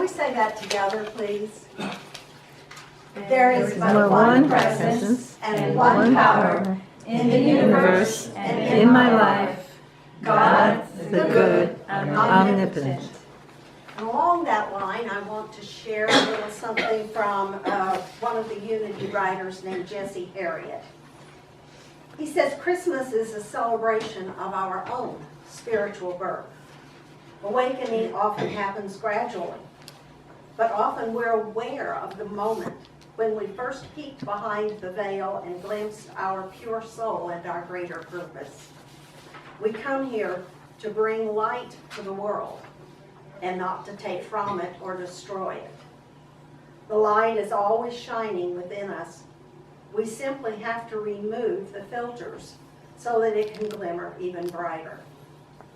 we say that together, please? There is but one presence and one power in the universe and in my life, God, the good and omnipotent. And along that line, I want to share a little something from one of the Unity writers named Jesse Harriet. He says, Christmas is a celebration of our own spiritual birth. Awakening often happens gradually, but often we're aware of the moment when we first peeked behind the veil and glimpsed our pure soul and our greater purpose. We come here to bring light to the world and not to take from it or destroy it. The light is always shining within us. We simply have to remove the filters so that it can glimmer even brighter.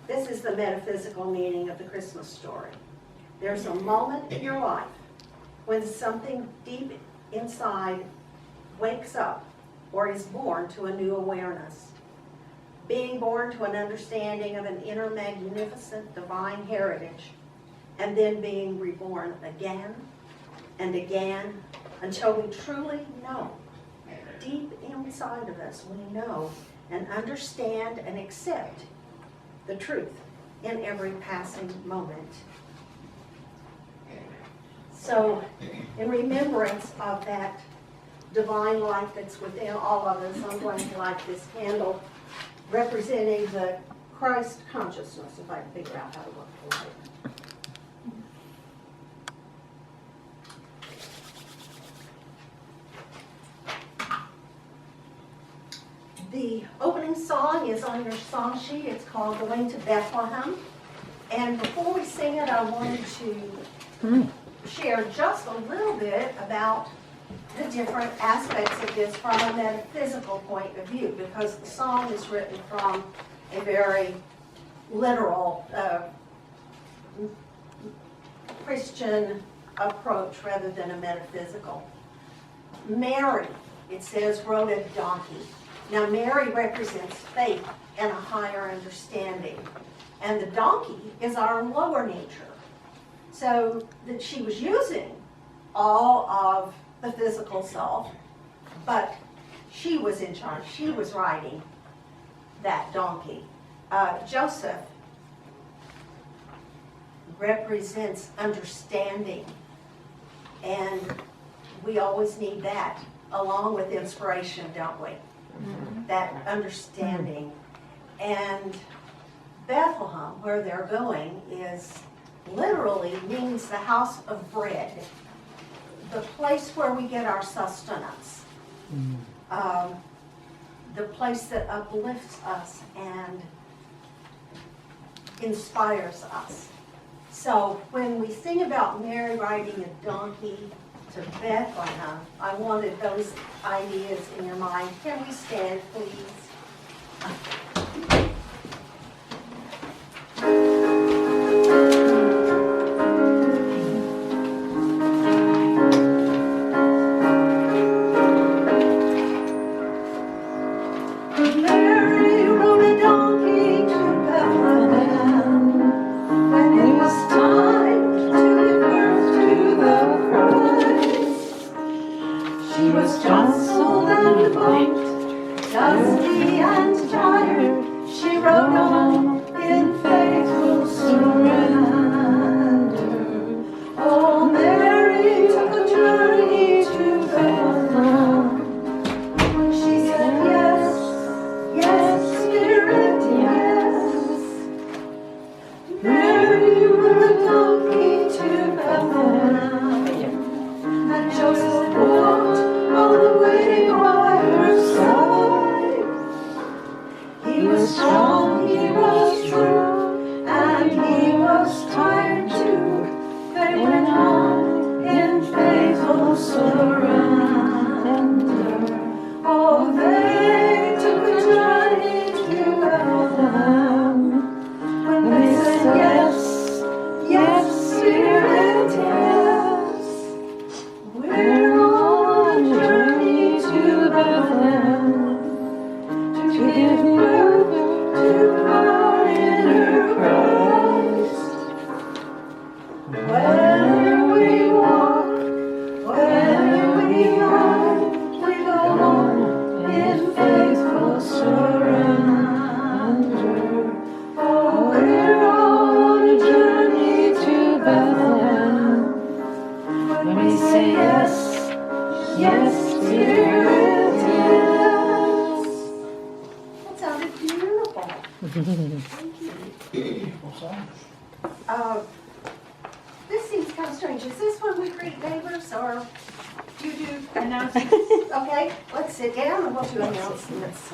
This is the metaphysical meaning of the Christmas story. There's a moment in your life when something deep inside wakes up or is born to a new awareness. Being born to an understanding of an inner magnificent divine heritage, and then being reborn again and again until we truly know. Deep inside of us, we know and understand and accept the truth in every passing moment. So, in remembrance of that divine light that's within all of us, I'm going to light this candle representing the Christ consciousness, if I can figure out how to work the light. The opening song is on your song sheet. It's called Going to Bethlehem. And before we sing it, I wanted to share just a little bit about the different aspects of this from a metaphysical point of view, because the song is written from a very literal Christian approach rather than a metaphysical. Mary, it says, rode a donkey. Now, Mary represents faith and a higher understanding. And the donkey is our lower nature. So that she was using all of the physical self, but she was in charge. She was riding that donkey. Joseph represents understanding. And we always need that along with inspiration, don't we? That understanding. And Bethlehem, where they're going, is literally means the house of bread, the place where we get our sustenance, the place that uplifts us and inspires us. So when we sing about Mary riding a donkey to Bethlehem, I wanted those ideas in your mind. Can we stand, please? Where surrender. Oh, we're on a journey to Bethlehem. When we say yes, yes, Spirit, yes. That sounded beautiful. Beautiful song. This seems kind of strange. Is this when we greet neighbors or do you do announcements? Okay, let's sit down and we'll do announcements.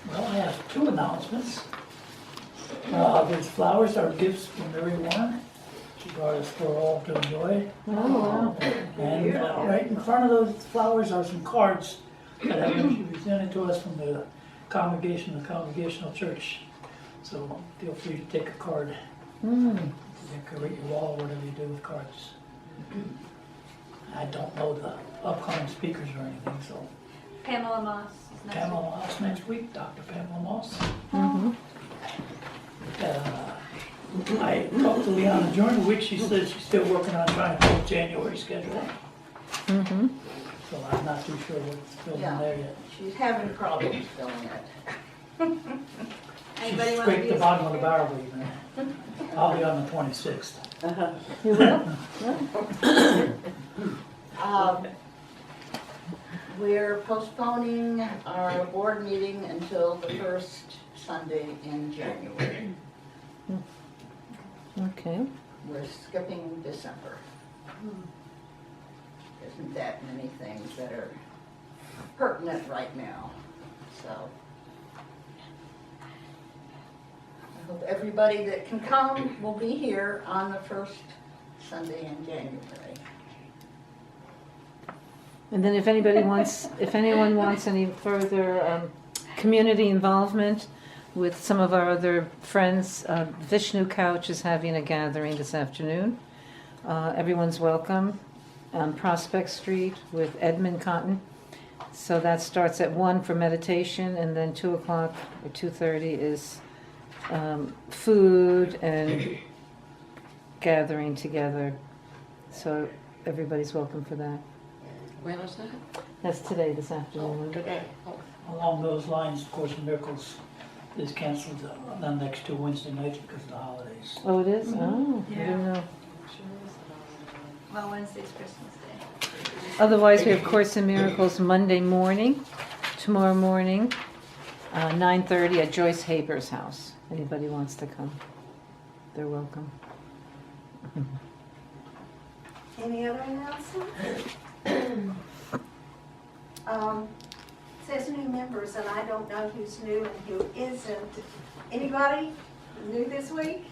Well, I have two announcements. These flowers are gifts from Mary Warren. She brought us for all to enjoy. Oh, wow. And right in front of those flowers are some cards that have been presented to us from the Congregational Church. So feel free to take a card. Decorate your wall, whatever you do with cards. I don't know the upcoming speakers or anything, so. Pamela Moss. Pamela Moss next week, Dr. Pamela Moss. I talked to Leanna during the week. She said she's still working on trying to pull January schedule. So I'm not too sure what's filling there yet. She's having problems filling it. She Anybody want to scraped be the a bottom of the barrel even. I'll be on the 26th. You will? We're postponing our board meeting until the first Sunday in January. Okay. We're skipping December. Isn't that many things that are pertinent right now, so. I hope everybody that can come will be here on the first Sunday in January. And then if anyone wants any further community involvement with some of our other friends, Vishnu Couch is having a gathering this afternoon. Everyone's welcome on Prospect Street with Edmund Cotton. So that starts at 1 for meditation, and then 2 o'clock or 2:30 is food and gathering together. So everybody's welcome for that. When is that? That's today, this afternoon. Along those lines, of course, Miracles is canceled the next 2 Wednesday nights because of the holidays. Oh, it is? Oh, I didn't know. Well, Wednesday's Christmas Day. Otherwise, we have Course in Miracles Monday morning, tomorrow morning, 9:30 at Joyce Haber's house. Anybody wants to come, they're welcome. Any other announcements? Says new members, and I don't know who's new and who isn't. Anybody new this week?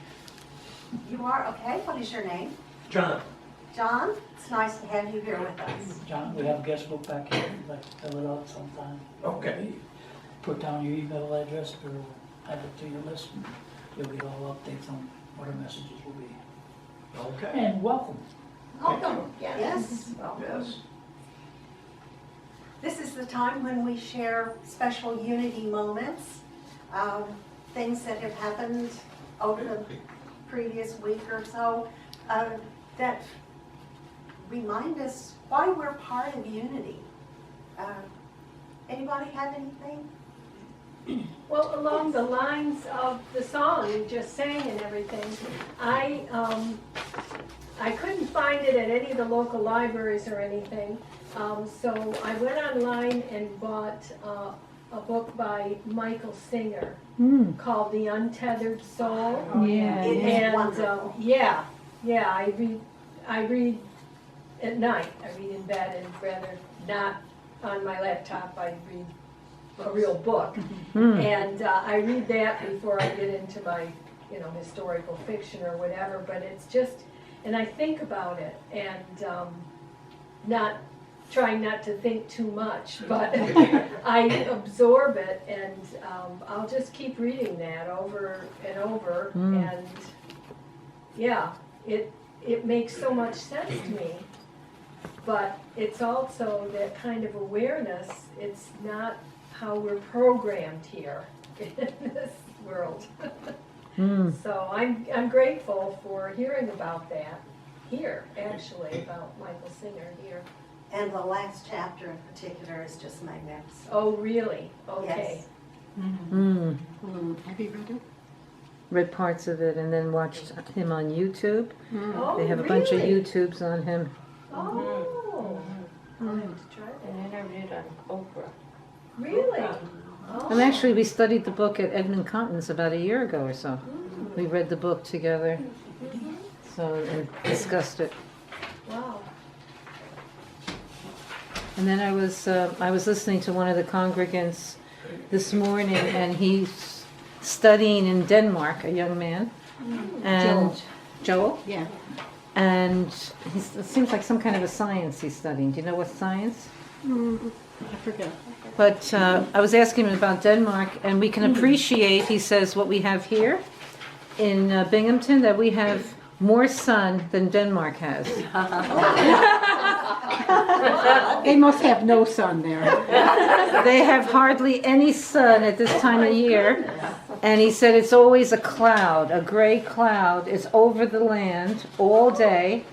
You are? Okay, what is your name? John. John, it's nice to have you here with us. John, we have a guest book back here. You'd like to fill it out sometime. Okay. Put down your email address or add it to your list. And you'll get all updates on what our messages will be. Okay. And welcome. Welcome, yes. Yes, well, Yes. this is the time when we share special unity moments, things that have happened over the previous week or so that remind us why we're part of unity. Anybody have anything? Well, along the lines of the song you just sang and everything, I couldn't find it at any of the local libraries or anything, so I went online and bought a book by Michael Singer called The Untethered Soul. Yeah. It is And wonderful. I read at night. I read in bed, and rather not on my laptop. I read a real book, and I read that before I get into my, historical fiction or whatever. But it's just, and I think about it, and trying not to think too much, but I absorb it, and I'll just keep reading that over and over, and yeah, it makes so much sense to me. But it's also that kind of awareness. It's not how we're programmed here in this world. So I'm grateful for hearing about that here, actually, about Michael Singer here. And the last chapter in particular is just magnificent. Oh, really? Okay. Yes. Have you read it? Read parts of it and then watched him on YouTube. Oh, They have a bunch of really? YouTubes on him. Oh, I'll have to try that. And interviewed on Oprah. Really? And actually, we studied the book at Edmund Compton's about a year ago or so. We read the book together, and discussed it. Wow. And then I was listening to one of the congregants this morning, and he's studying in Denmark, a young man, and Joel. Yeah. And it seems like some kind of a science he's studying. Do you know what science? I forget. But I was asking him about Denmark, and we can appreciate, he says, what we have here in Binghamton, that we have more sun than Denmark has. They must have no sun there. They have hardly any sun at this time of year. And he said it's always a cloud, a gray cloud is over the land all day,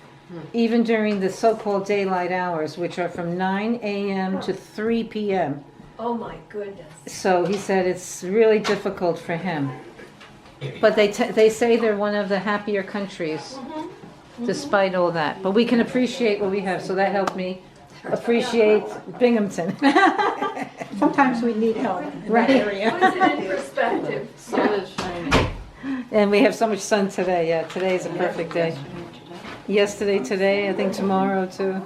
even during the so-called daylight hours, which are from 9 a.m. to 3 p.m. Oh, my goodness. So he said it's really difficult for him. But they say they're one of the happier countries, despite all that. But we can appreciate what we have, so that helped me appreciate Binghamton. Sometimes we need help in Right. that area. Puts it in perspective. Sun is shining. And we have so much sun today. Yeah, today is a perfect day. Yesterday, today, I think tomorrow too.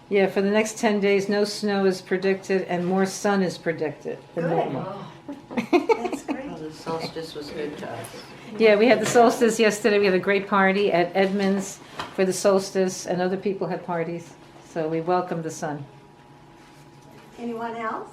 Yeah, for the next 10 days, no snow is predicted and more sun is predicted than Good. normal. That's great. The solstice was good to us. Yeah, we had the solstice yesterday. We had a great party at Edmonds for the solstice, and other people had parties. So we welcomed the sun. Anyone else?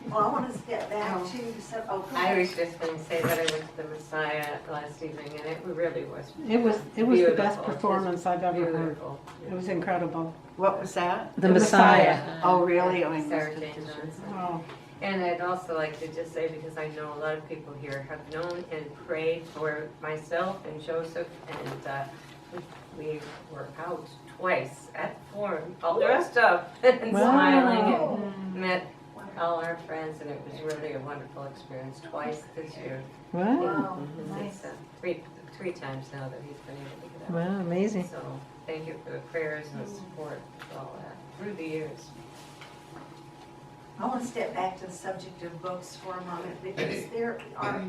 Well, I want to get back to go I ahead. was just going to say that I went to the Messiah last evening, and it really was It was the best beautiful. performance I've ever heard. beautiful. It was incredible. What was that? The Messiah. Oh, really? Oh, I Sarah missed it. Jane Johnson. Oh, And I'd also like to just say, because I know a lot of people here have known and prayed for myself and Joseph, and we were out twice at the forum, all dressed up and Wow. smiling, and met all our friends, and it was really a wonderful experience twice this year. Wow. Wow. It's three times now that he's been able to get out. Wow, amazing. So thank you for the prayers and the support for all that through the years. I want to step back to the subject of books for a moment, because there are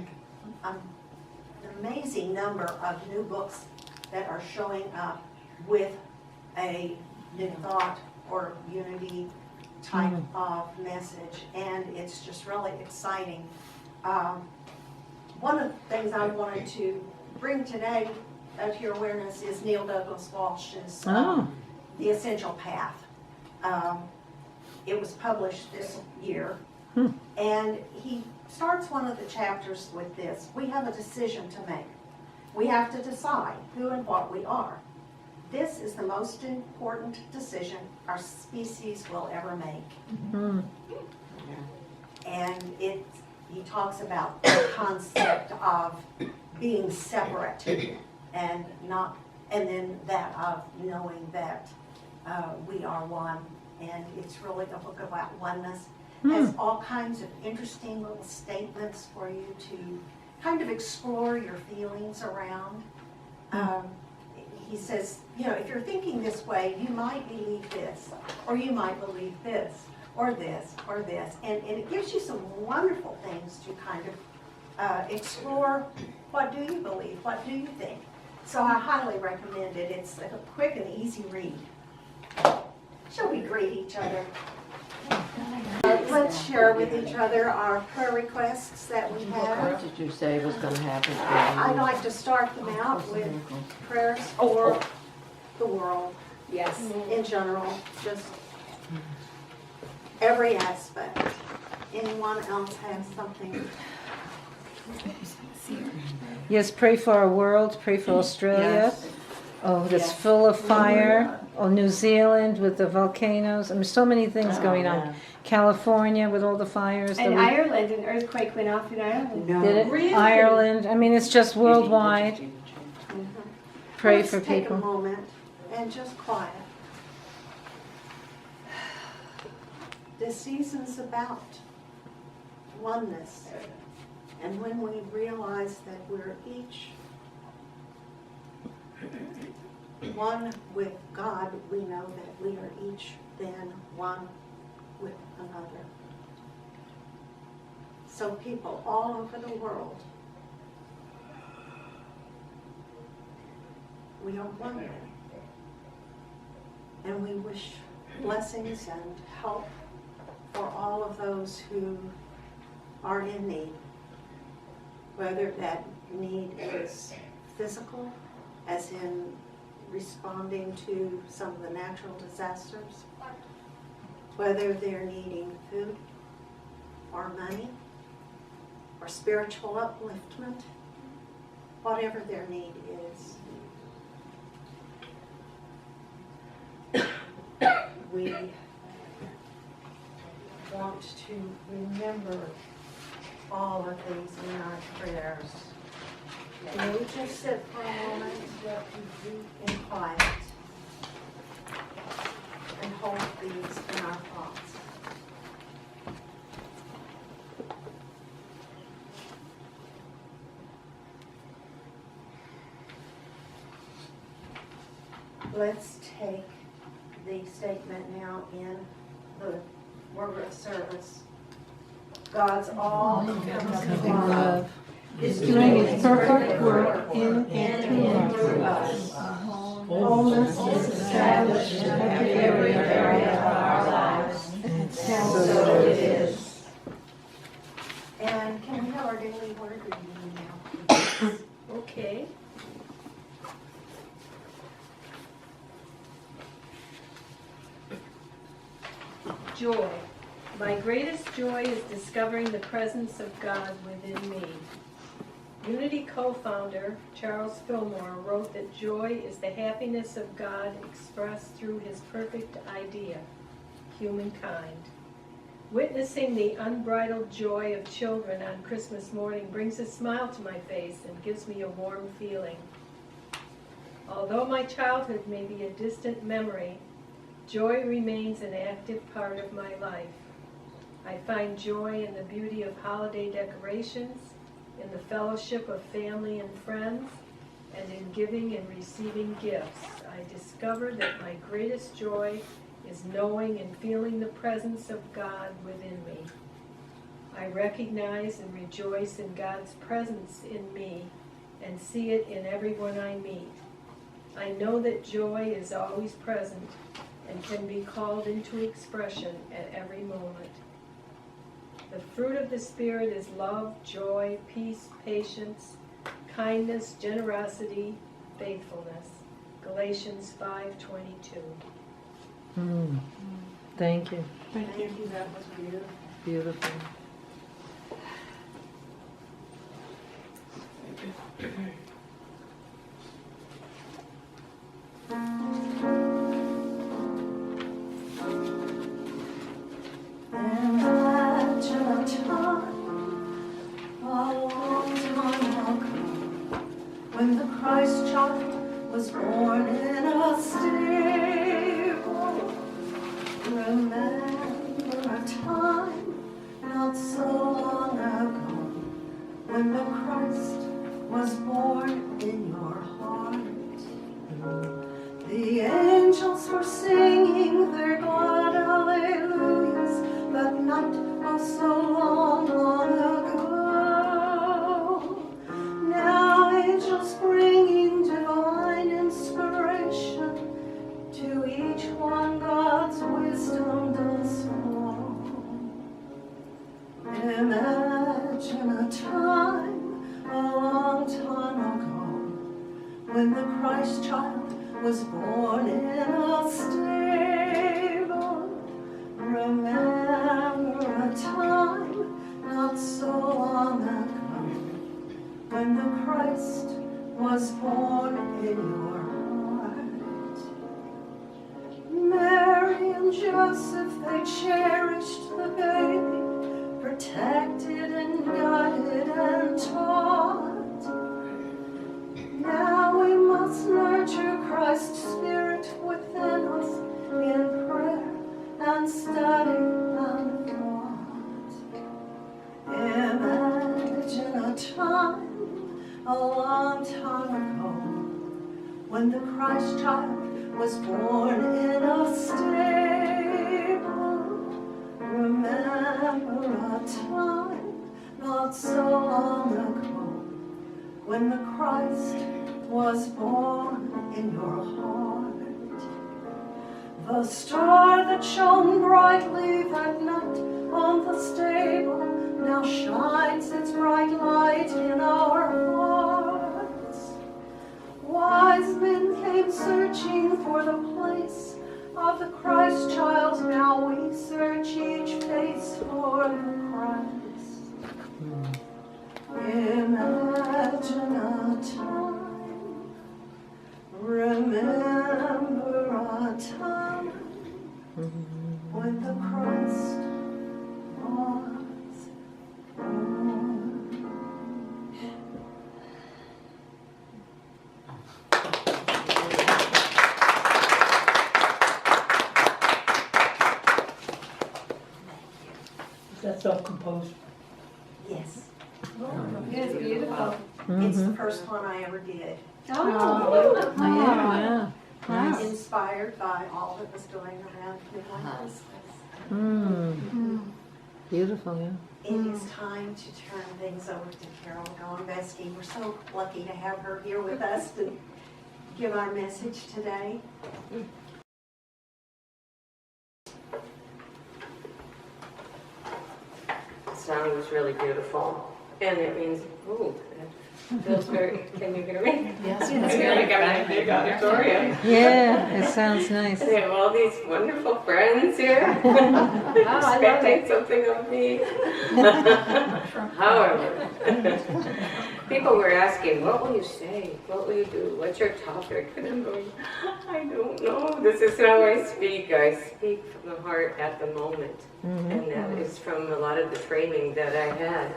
an amazing number of new books that are showing up with a new thought or unity type of message, and it's just really exciting. One of the things I wanted to bring today to your awareness is Neil Douglas Walsh's Oh. The Essential Path. It was published this year, and he starts one of the chapters with this: we have a decision to make. We have to decide who and what we are. This is the most important decision our species will ever make. And he talks about the concept of being separate and then that of knowing that we are one. And it's really a book about oneness. Has all kinds of interesting little statements for you to kind of explore your feelings around. He says, if you're thinking this way, you might believe this, or you might believe this, or this, or this. And it gives you some wonderful things to kind of explore. What do you believe? What do you think? So I highly recommend it. It's a quick and easy read. Shall we greet each other? Let's share with each other our prayer requests that we have. What did you say was going to happen? I'd like to start them out with prayers for the world. Yes. In general, just every aspect. Anyone else have something? Yes, pray for our world, pray for Australia. Yes. Oh, that's full of fire. Oh, New Zealand with the volcanoes. I mean, so many things going on. California with all the fires. In that we- Ireland, an earthquake went off in Ireland. Did it? Really? Ireland. I mean, it's just worldwide. Pray Let's for take a people. moment and just quiet. This season's about oneness. And when we realize that we're each one with God, we know that we are each then one with another. So people all over the world, we are one. And we wish blessings and help for all of those who are in need, whether that need is physical, as in responding to some of the natural disasters, whether they're needing food or money or spiritual upliftment, whatever their need is. We want to remember all of these in our prayers. May we just sit for a moment in quiet and hold these in our thoughts. Let's take the statement now in the word of service. God's all-encompassing love is doing its perfect work in and through us. Wholeness is established in every area of our lives, and so it is. And can we have our daily word reading now, please? Okay. Joy. My greatest joy is discovering the presence of God within me. Unity co-founder Charles Fillmore wrote that joy is the happiness of God expressed through his perfect idea, humankind. Witnessing the unbridled joy of children on Christmas morning brings a smile to my face and gives me a warm feeling. Although my childhood may be a distant memory, joy remains an active part of my life. I find joy in the beauty of holiday decorations, in the fellowship of family and friends, and in giving and receiving gifts. I discover that my greatest joy is knowing and feeling the presence of God within me. I recognize and rejoice in God's presence in me and see it in everyone I meet. I know that joy is always present and can be called into expression at every moment. The fruit of the Spirit is love, joy, peace, patience, kindness, generosity, faithfulness. Galatians 5:22. Thank you. Thank you, that was beautiful. Beautiful. Imagine a time, a long time ago, when the Christ child was born in a stable. Remember a time not so long ago, when the Christ was born in your heart. The angels were singing their glad alleluias, but not so long ago. Now angels bringing divine inspiration, to each one God's wisdom does flow. Imagine a time, a long time ago, when the Christ child was born in a stable. Remember a time not so long ago, when the Christ was born in your heart. Mary and Joseph, they cherished the baby, protected and guided and taught. Now we must nurture Christ's Spirit within us in prayer and study and time, a long time ago, when the Christ child was born in a stable. Remember a time not so long ago, when the Christ was born in your heart. The star that shone brightly that night on the stable now shines its bright light in our hearts. Wise men came searching for the place of the Christ child. Now we search each face for the Christ. Imagine a time, remember a time when the Christ was born. Is that self-composed? Yes, It's beautiful. it's the first one I ever did. Oh. Yeah. Nice. Inspired by all that was going around midnight Christmas. Beautiful, yeah. It is time to turn things over to Carol Golembeski. We're so lucky to have her here with us to give our message today. The sound was really beautiful, and it means, ooh, it feels very, can you hear me? Yes, I feel like I'm in a big auditorium. Yeah, it sounds nice. I have all these wonderful friends here, I love expecting something of me. However, people were asking, what will you say? What will you do? What's your topic? And I'm going, I don't know. This is how I speak. I speak from the heart at the moment. And that is from a lot of the training that I had.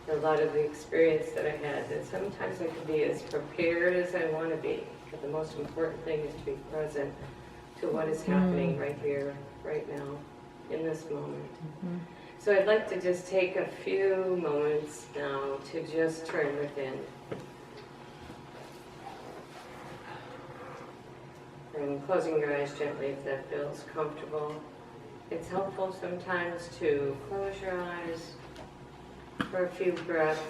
A lot of the experience that I had, that sometimes I can be as prepared as I want to be, but the most important thing is to be present to what is happening right here, right now, in this moment. So I'd like to just take a few moments now to just turn within. And closing your eyes gently if that feels comfortable. It's helpful sometimes to close your eyes for a few breaths,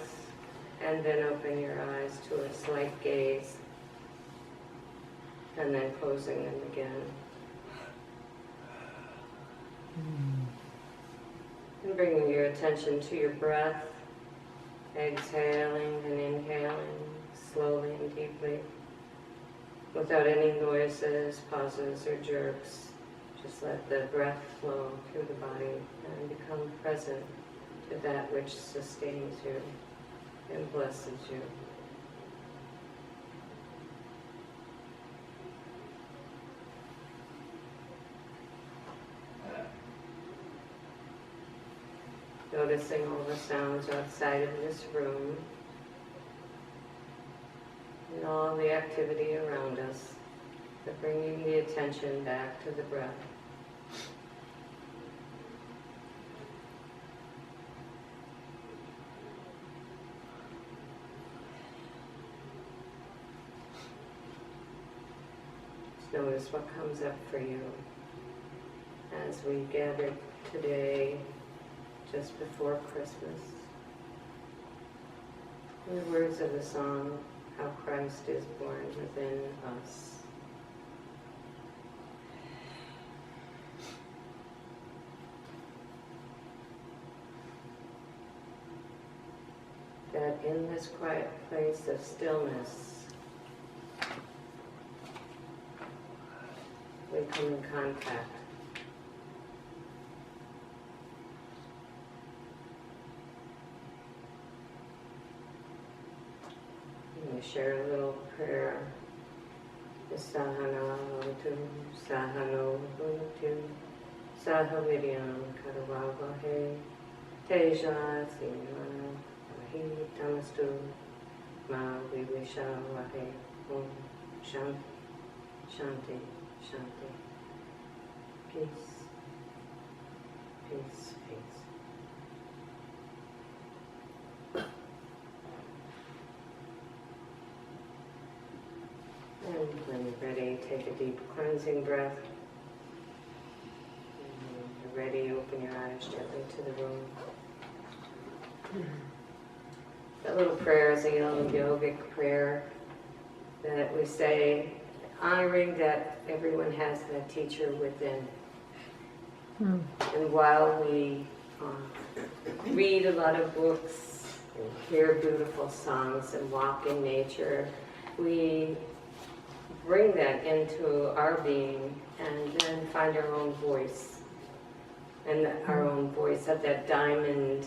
and then open your eyes to a slight gaze, and then closing them again. And bringing your attention to your breath, exhaling and inhaling slowly and deeply, without any noises, pauses, or jerks. Just let the breath flow through the body and become present to that which sustains you and blesses you. Noticing all the sounds outside of this room and all the activity around us, but bringing the attention back to the breath. Notice what comes up for you as we gather today, just before Christmas. In the words of the song, How Christ is Born Within Us. That in this quiet place of stillness, we come in contact. And we share a little prayer. Sahana Hotu, Sahano Hotu, Sahaviryam Karavavahe, Teja Simana, Vahi Tamastu, Ma Vivishavahe, Om Shanti, Shanti. Shanti. Peace. Peace. Peace. And when you're ready, take a deep cleansing breath. And when you're ready, open your eyes gently to the room. That little prayer is a yogic prayer that we say, honoring that everyone has that teacher within. And while we read a lot of books, and hear beautiful songs, and walk in nature, we bring that into our being and then find our own voice. And our own voice at that diamond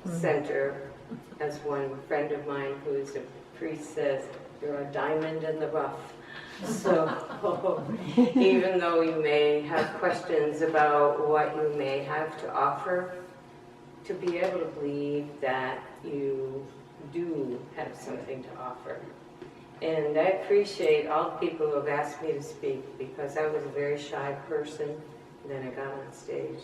center, as one friend of mine who's a priest says, you're a diamond in the rough. So even though you may have questions about what you may have to offer, to be able to believe that you do have something to offer. And I appreciate all the people who have asked me to speak, because I was a very shy person. Then I got on stage.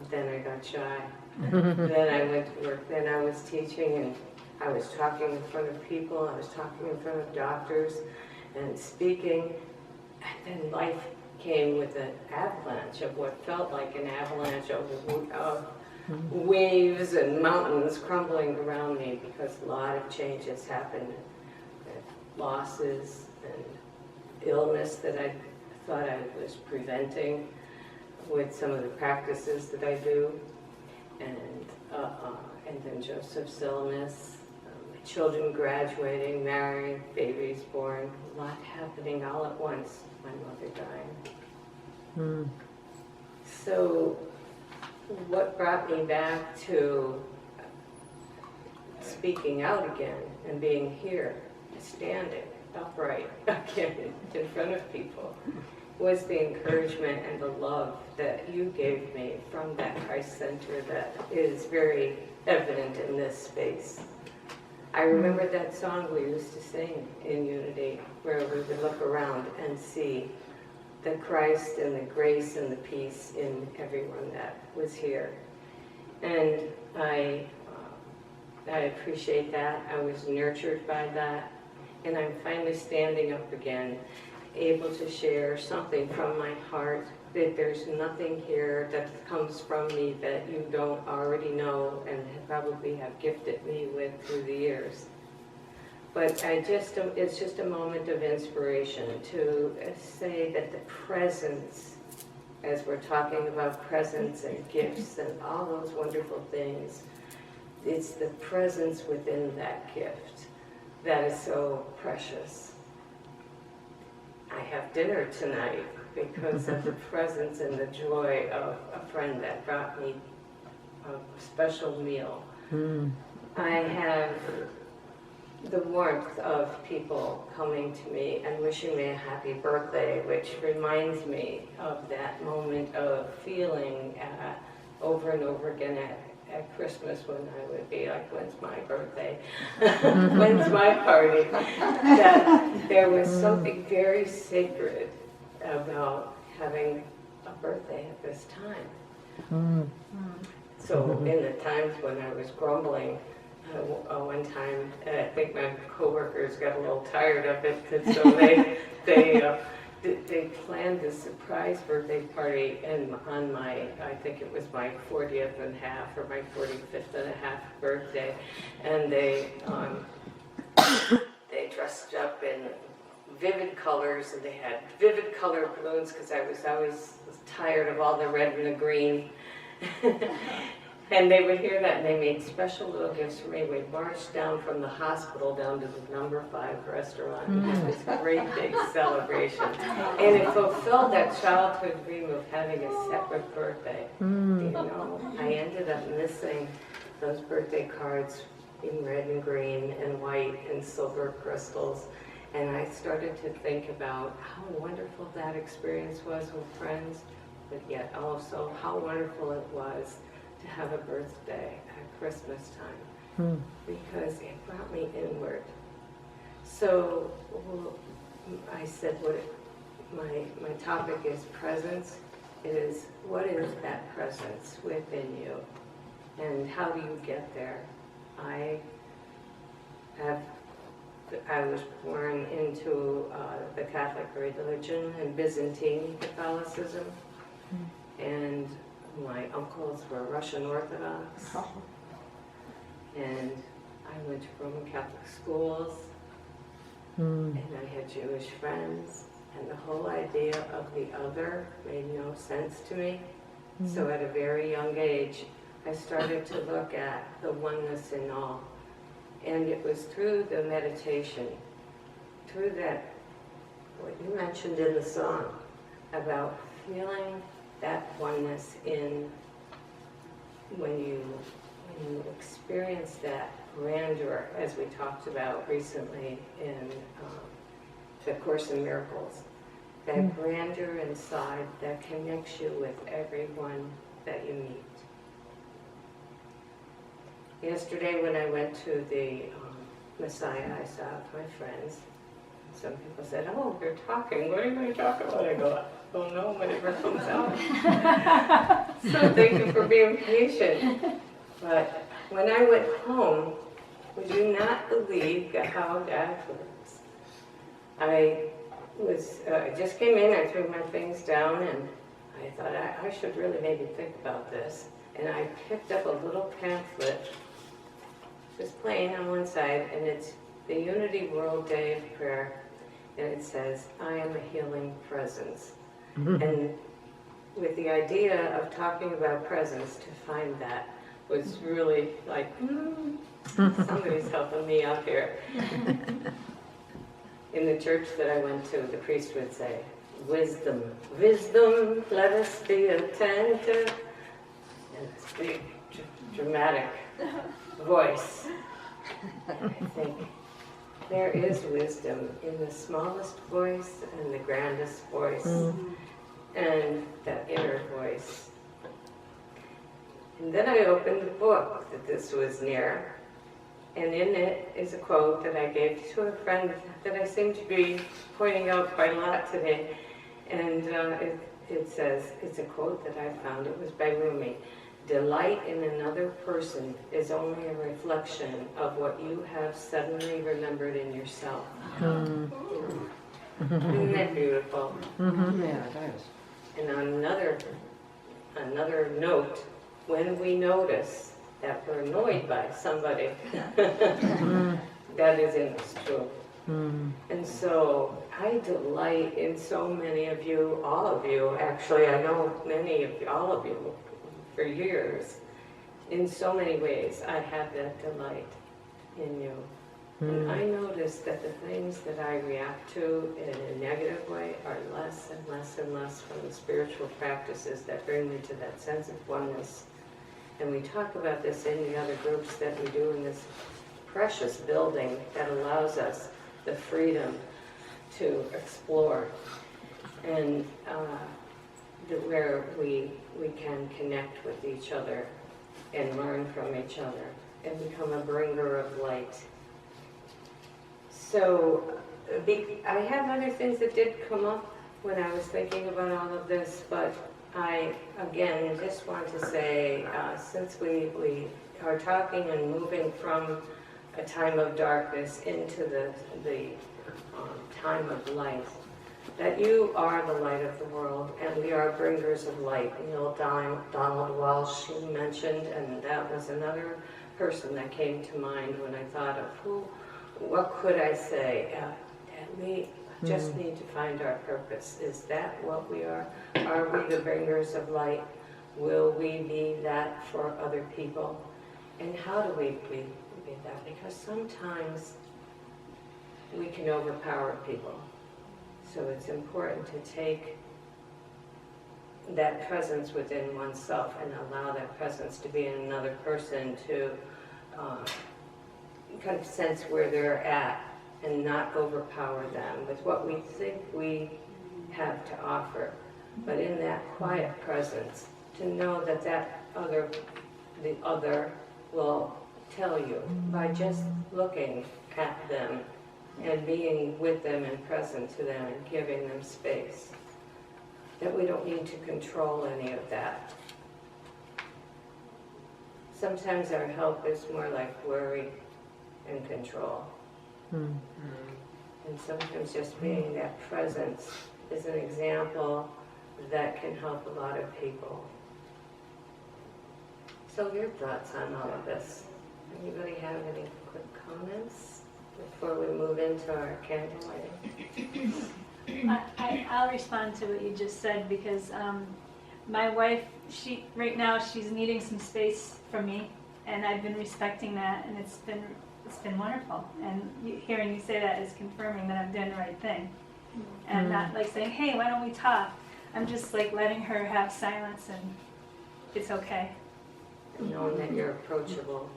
Then I got shy. Then I went to work. Then I was teaching, and I was talking in front of people. I was talking in front of doctors and speaking. And then life came with an avalanche of what felt like an avalanche of waves and mountains crumbling around me, because a lot of changes happened. Losses and illness that I thought I was preventing with some of the practices that I do. And then Joseph's illness, my children graduating, married, babies born, a lot happening all at once, my mother dying. So what brought me back to speaking out again and being here, standing upright again in front of people, was the encouragement and the love that you gave me from that Christ Center that is very evident in this space. I remember that song we used to sing in Unity, where we would look around and see the Christ and the grace and the peace in everyone that was here. And I appreciate that. I was nurtured by that. And I'm finally standing up again, able to share something from my heart, that there's nothing here that comes from me that you don't already know and probably have gifted me with through the years. But it's just a moment of inspiration to say that the presence, as we're talking about presence and gifts and all those wonderful things, it's the presence within that gift that is so precious. I have dinner tonight because of the presence and the joy of a friend that brought me a special meal. I have the warmth of people coming to me and wishing me a happy birthday, which reminds me of that moment of feeling over and over again at Christmas, when I would be like, when's my birthday? When's my party? That there was something very sacred about having a birthday at this time. So in the times when I was grumbling, one time I think my coworkers got a little tired of it, and so they planned a surprise birthday party on my, I think it was my 40th and half or my 45th and a half birthday, and they dressed up in vivid colors, and they had vivid color balloons, because I was always tired of all the red and the green. And they would hear that, and they made special little gifts for me. We marched down from the hospital down to the number 5 restaurant. It was this great big celebration. And it fulfilled that childhood dream of having a separate birthday. You know, I ended up missing those birthday cards in red and green and white and silver crystals. And I started to think about how wonderful that experience was with friends, but yet also how wonderful it was to have a birthday at Christmas time, because it brought me inward. So I said, my topic is presence. It is, what is that presence within you, and how do you get there? I have I was born into the Catholic religion and Byzantine Catholicism, and my uncles were Russian Orthodox, and I went to Roman Catholic schools, and I had Jewish friends, and the whole idea of the other made no sense to me. So at a very young age, I started to look at the oneness in all. And it was through the meditation, through that, what you mentioned in the song, about feeling that oneness in when you experience that grandeur, as we talked about recently in the Course in Miracles, that grandeur inside that connects you with everyone that you meet. Yesterday when I went to the Messiah, I saw my friends. Some people said, "Oh, you're talking. What are you going to talk about?" I go, "I don't know, whatever comes out." So thank you for being patient. But when I went home, would you not believe how God works? I just came in, I threw my things down, and I thought I should really maybe think about this. And I picked up a little pamphlet, just plain on one side, and it's the Unity World Day of Prayer, and it says, "I am a healing presence." And with the idea of talking about presence, to find that was really like, somebody's helping me out here. In the church that I went to, the priest would say, "Wisdom, wisdom, let us be attentive." And it's big, dramatic voice. And I think there is wisdom in the smallest voice and the grandest voice, and that inner voice. And then I opened the book that this was near, and in it is a quote that I gave to a friend that I seem to be pointing out quite a lot today. And it says, it's a quote that I found, it was by Rumi: "Delight in another person is only a reflection of what you have suddenly remembered in yourself." Isn't that beautiful? Yeah, it is. And on another note, when we notice that we're annoyed by somebody, that is in us too. And so I delight in so many of you, all of you, actually, I know many of you, all of you, for years. In so many ways, I have that delight in you. And I notice that the things that I react to in a negative way are less and less and less from the spiritual practices that bring me to that sense of oneness. And we talk about this in the other groups that we do in this precious building that allows us the freedom to explore, and where we can connect with each other and learn from each other and become a bringer of light. So I have other things that did come up when I was thinking about all of this, but I, again, just want to say, since we are talking and moving from a time of darkness into the time of light, that you are the light of the world, and we are bringers of light. You know, Donald Walsh you mentioned, and that was another person that came to mind when I thought of what could I say? And we just need to find our purpose. Is that what we are? Are we the bringers of light? Will we be that for other people? And how do we be that? Because sometimes we can overpower people. So it's important to take that presence within oneself and allow that presence to be in another person, to kind of sense where they're at and not overpower them with what we think we have to offer. But in that quiet presence, to know that the other will tell you by just looking at them and being with them and present to them and giving them space, that we don't need to control any of that. Sometimes our help is more like worry and control. And sometimes just being that presence is an example that can help a lot of people. So your thoughts on all of this? Anybody have any quick comments before we move into our candlelighting? I'll respond to what you just said because my wife, right now she's needing some space from me, and I've been respecting that, and it's been wonderful. And hearing you say that is confirming that I'm doing the right thing, and I'm not like saying, "Hey, why don't we talk?" I'm just like letting her have silence, and it's okay. Knowing that you're approachable.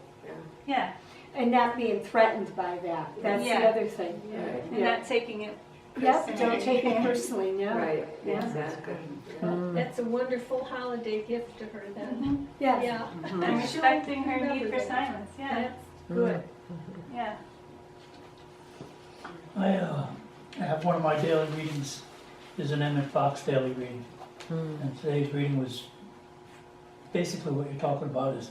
Yeah, And not being threatened by that. That's the Yeah. other thing. and not taking it. Yep, personally. don't take it personally, no. Right, Yeah. exactly. That's a wonderful holiday gift to her then. Yes. Yeah. I'm respecting her need for silence. Yeah, That's good. yeah. I have one of my daily readings is an Emmett Fox daily reading. And today's reading was basically what you're talking about is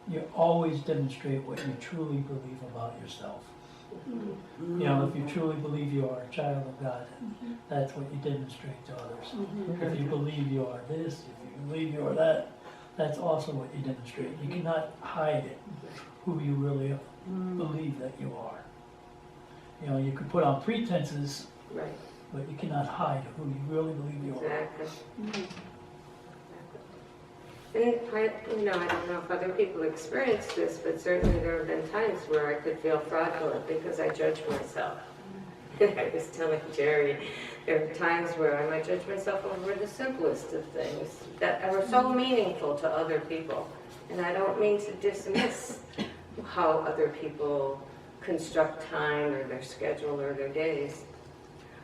you always demonstrate what you truly believe about yourself. You know, if you truly believe you are a child of God, that's what you demonstrate to others. If you believe you are this, if you believe you are that, that's also what you demonstrate. You cannot hide it, who you really believe that you are. You know, you could put on pretenses, Right, but you cannot hide who you really believe you are. exactly. And I don't know if other people experience this, but certainly there have been times where I could feel fraudulent because I judge myself. I was telling Jerry, there are times where I might judge myself over the simplest of things that are so meaningful to other people. And I don't mean to dismiss how other people construct time or their schedule or their days.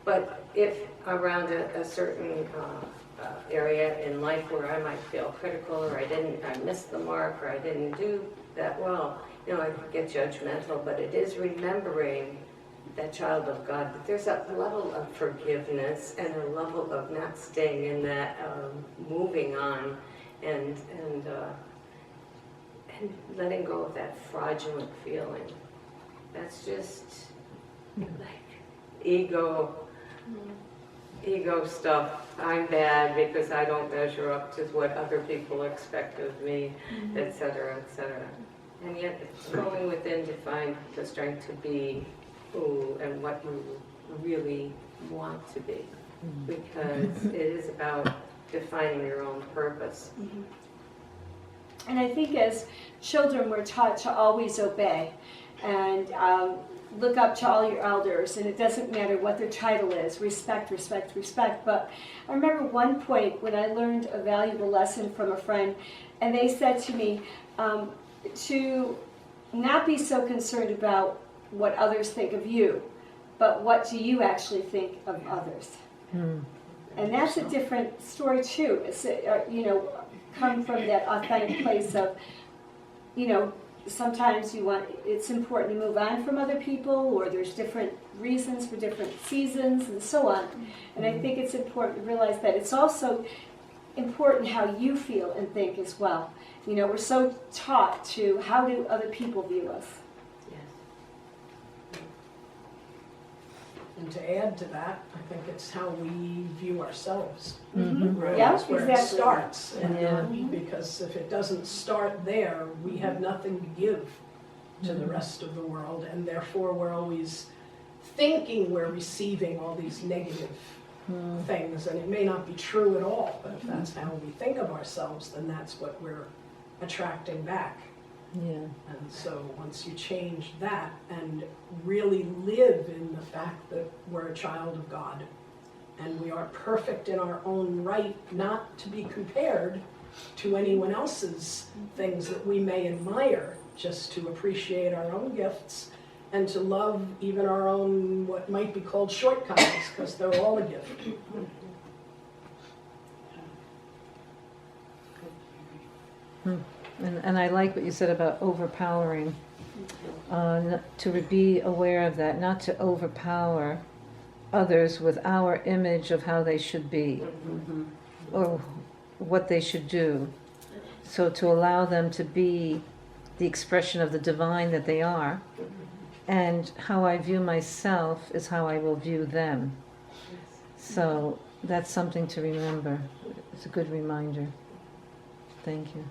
But if around a certain area in life where I might feel critical or I missed the mark or I didn't do that well, I could get judgmental, but it is remembering that child of God, that there's a level of forgiveness and a level of not staying in that, moving on and letting go of that fraudulent feeling. That's just like ego stuff. I'm bad because I don't measure up to what other people expect of me, etc., etc. And yet it's going within to find the strength to be who and what you really want to be. Because it is about defining your own purpose. And I think as children, we're taught to always obey and look up to all your elders, and it doesn't matter what their title is, respect, respect, respect. But I remember one point when I learned a valuable lesson from a friend, and they said to me to not be so concerned about what others think of you, but what do you actually think of others. And that's a different story too. It's, come from that authentic place of, sometimes it's important to move on from other people, or there's different reasons for different seasons and so on. And I think it's important to realize that it's also important how you feel and think as well. We're so taught to how do other people view us. And to add to that, I think it's how we view ourselves. Yeah, That's where it exactly. starts. And, because if it doesn't start there, we have nothing to give to the rest of the world, and therefore we're always thinking we're receiving all these negative things, and it may not be true at all, but if that's how we think of ourselves, then that's what we're attracting back. Yeah. And so once you change that and really live in the fact that we're a child of God and we are perfect in our own right, not to be compared to anyone else's things that we may admire, just to appreciate our own gifts and to love even our own, what might be called shortcomings, because they're all a gift. And I like what you said about overpowering, to be aware of that, not to overpower others with our image of how they should be or what they should do. So to allow them to be the expression of the divine that they are, and how I view myself is how I will view them. So that's something to remember. It's a good reminder. Thank you.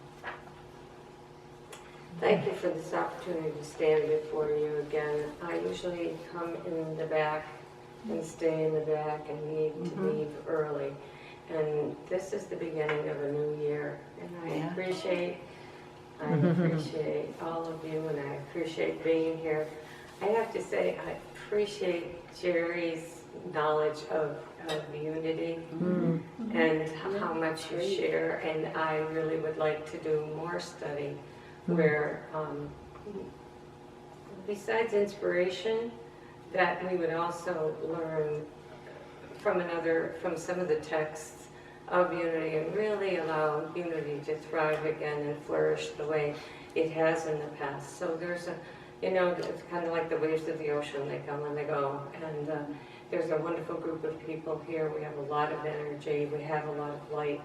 Thank you for this opportunity to stand before you again. I usually come in the back and stay in the back and need to leave early. And this is the beginning of a new year. And I appreciate all of you, and I appreciate being here. I have to say, I appreciate Jerry's knowledge of unity and how much you share. And I really would like to do more study where, besides inspiration, that we would also learn from some of the texts of unity and really allow unity to thrive again and flourish the way it has in the past. So there's it's kind of like the waves of the ocean, they come and they go. And there's a wonderful group of people here. We have a lot of energy, we have a lot of light,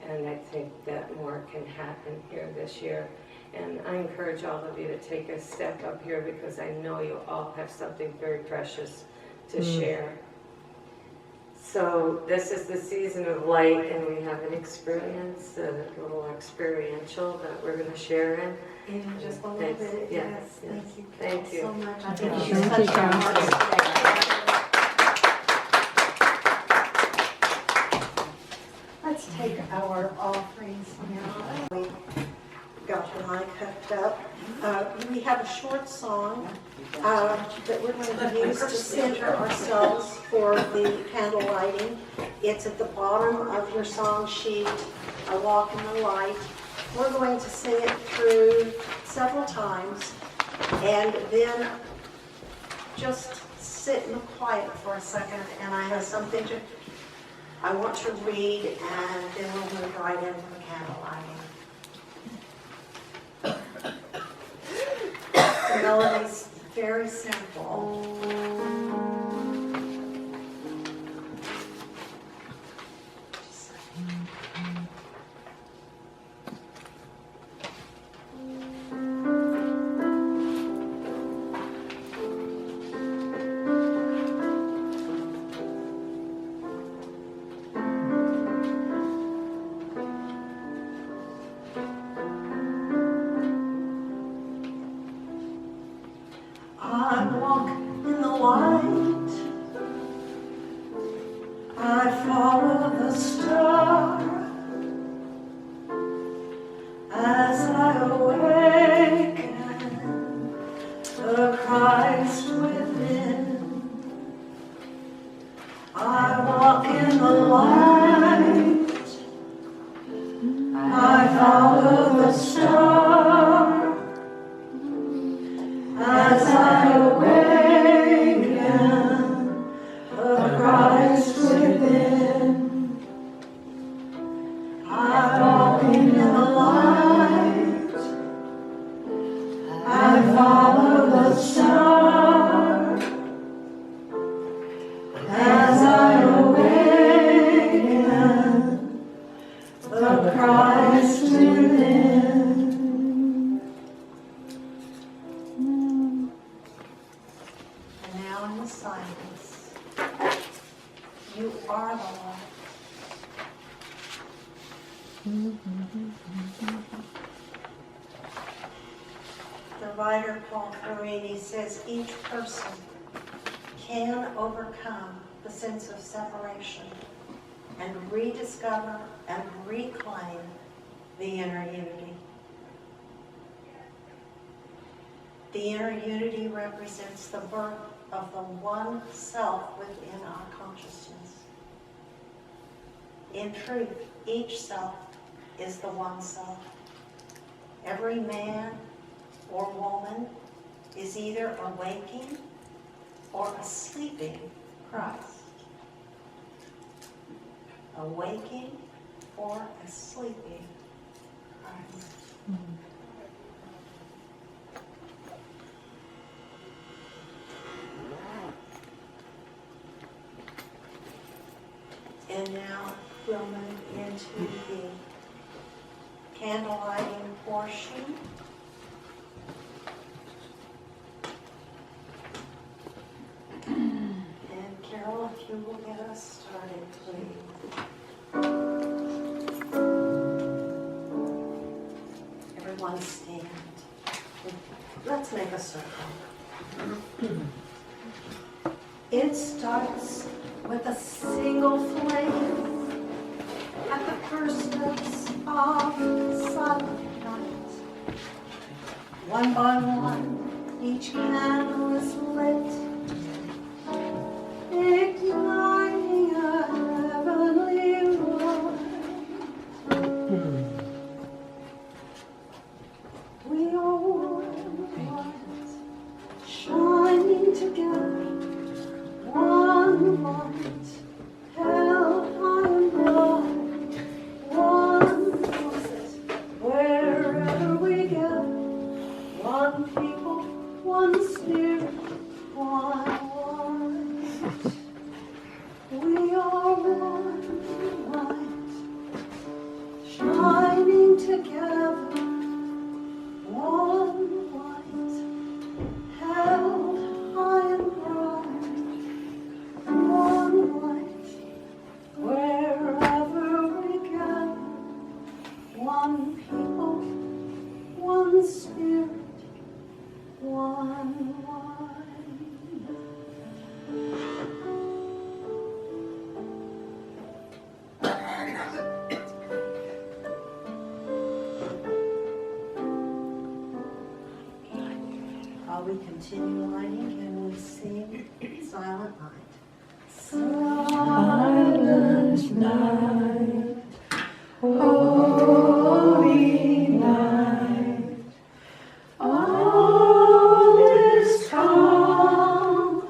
and I think that more can happen here this year. And I encourage all of you to take a step up here because I know you all have something very precious to share. So this is the season of light, and we have an experience, a little experiential that we're going to share in. In just a little bit, yes. Thank you Thank you. so much. I Thank think you. you Thank you, touched our Karen. hearts. Let's take our offerings now. We got the mic hooked up. We have a short song that we're going to use to center ourselves for the candle lighting. It's at the bottom of your song sheet, I Walk in the Light. We're going to sing it through several times and then just sit in the quiet for a second, and I have something I want to read, and then we'll move right into the candle lighting. The melody's very simple. I walk in the light, I follow the star, as I awaken the Christ within. I walk in the light, I follow the star, as I awaken the Christ within. I walk in the light, I follow the star, as I awaken the Christ within. And now in the silence, you are the light. The writer Paul Ferrini says each person can overcome the sense of separation and rediscover and reclaim the inner unity. The inner unity represents the birth of the one self within our consciousness. In truth, each self is the one self. Every man or woman is either a waking or a sleeping Christ. A waking or a sleeping Christ. And now we'll move into the candle lighting portion. who will get us started, please? Everyone stand. Let's make a circle. It starts with a single flame at the first steps of silent night. One by one, each candle is lit, igniting a heavenly light. We are one light, shining together, one light, held high and bright, one light, wherever we go, one people, one spirit, one light. We are one light, shining together, one light, held high and bright, one light, wherever we go, one people, one spirit, one light. While we continue lighting, can we sing Silent Night? Silent night, holy night, all is calm,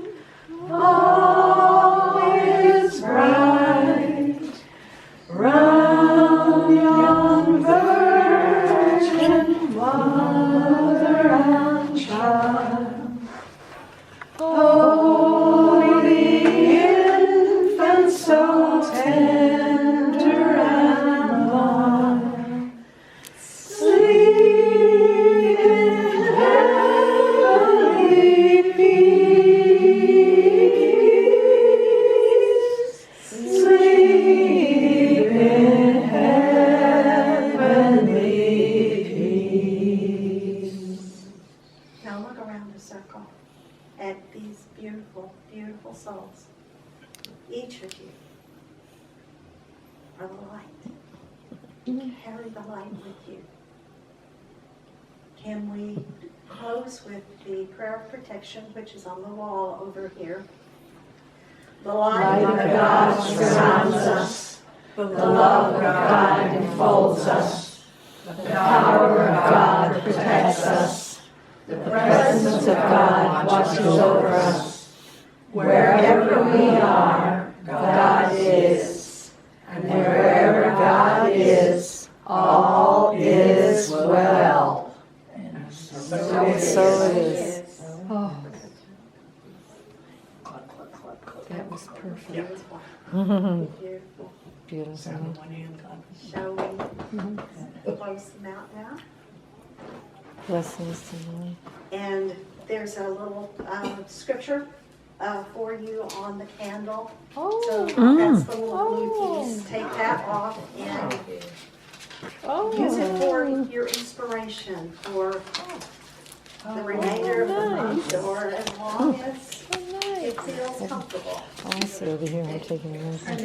all is bright, round yon virgin mother and child. Holy infant, so tender and mild, sleep in heavenly peace. Sleep in heavenly peace. Now look around the circle at these beautiful, beautiful souls. Each of you are the light. Carry the light with you. Can we close with the prayer of protection, which is on the wall over here? The light of God surrounds us. The love of God enfolds us. The power of God protects us. The presence of God watches over us. Wherever we are, God is. And wherever God is, all is well. So So it is. Oh, Clap, clap, clap, clap. that was perfect. Beautiful. Beautiful. Beautiful. Sound of one hand, clap. Shall we close them out now? Blessings to you. And there's a little scripture for you on the candle. So that's the little blue piece. Take that off and use it for your inspiration for the remainder of the month or as long as it feels comfortable. Oh, I see over here. I'm taking a look. Did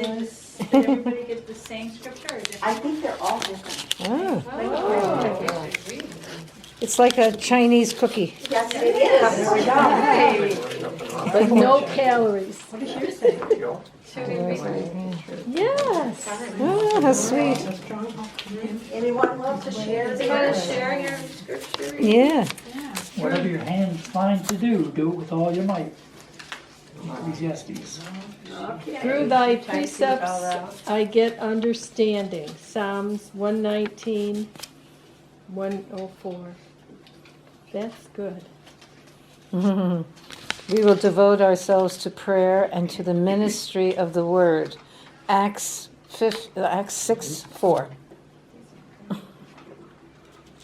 everybody get the same scripture or different? I think they're all different. Oh, Oh. it's like a Chinese cookie. Yes, it is. But no calories. What did you say? Yes. Oh, how sweet. Anyone love to share? Do you want to share your scripture? Yeah. Whatever your hands find to do, do it with all your might. Ecclesiastes. Through thy precepts I get understanding. Psalms 119, 104. That's good. We will devote ourselves to prayer and to the ministry of the word. Acts 6:4.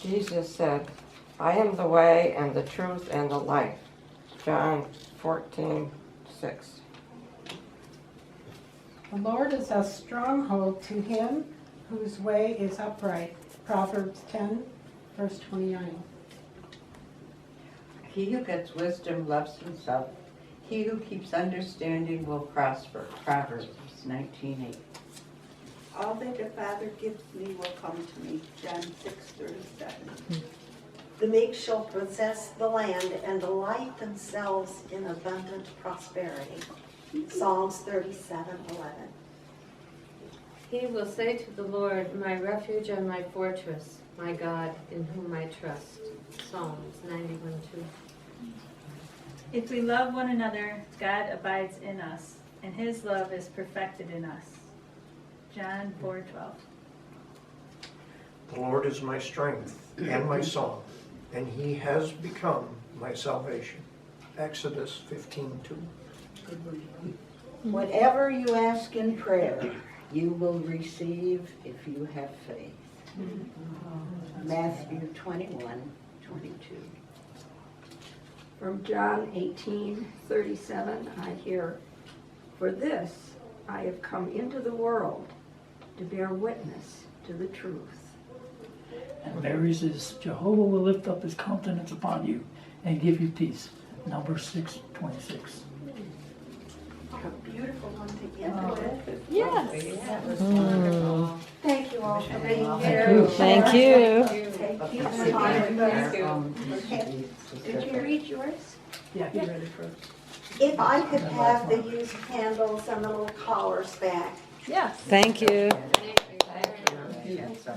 Jesus said, I am the way and the truth and the life. John 14:6. The Lord is a stronghold to him whose way is upright. Proverbs 10, verse 29. He who gets wisdom loves himself. He who keeps understanding will prosper. Proverbs 19:8. All that the Father gives me will come to me. John 6:37. The meek shall possess the land and delight themselves in abundant prosperity. Psalms 37:11. He will say to the Lord, my refuge and my fortress, my God, in whom I trust. Psalms 91:2. If we love one another, God abides in us, and his love is perfected in us. John 4:12. The Lord is my strength and my song, and he has become my salvation. Exodus 15:2. Whatever you ask in prayer, you will receive if you have faith. Matthew 21:22. From John 18:37, I hear, "For this I have come into the world, to bear witness to the truth." And Mary says, Jehovah will lift up his countenance upon you and give you peace. Numbers 6:26. A beautiful one to end with. Yes. That was wonderful. Thank you all for being Thank here. you. Thank you. Thank you for being with us. Okay. Did you read yours? Yeah, you ready for it? If I could have the used candles and the little collars back. Yes. Thank you. Thank you.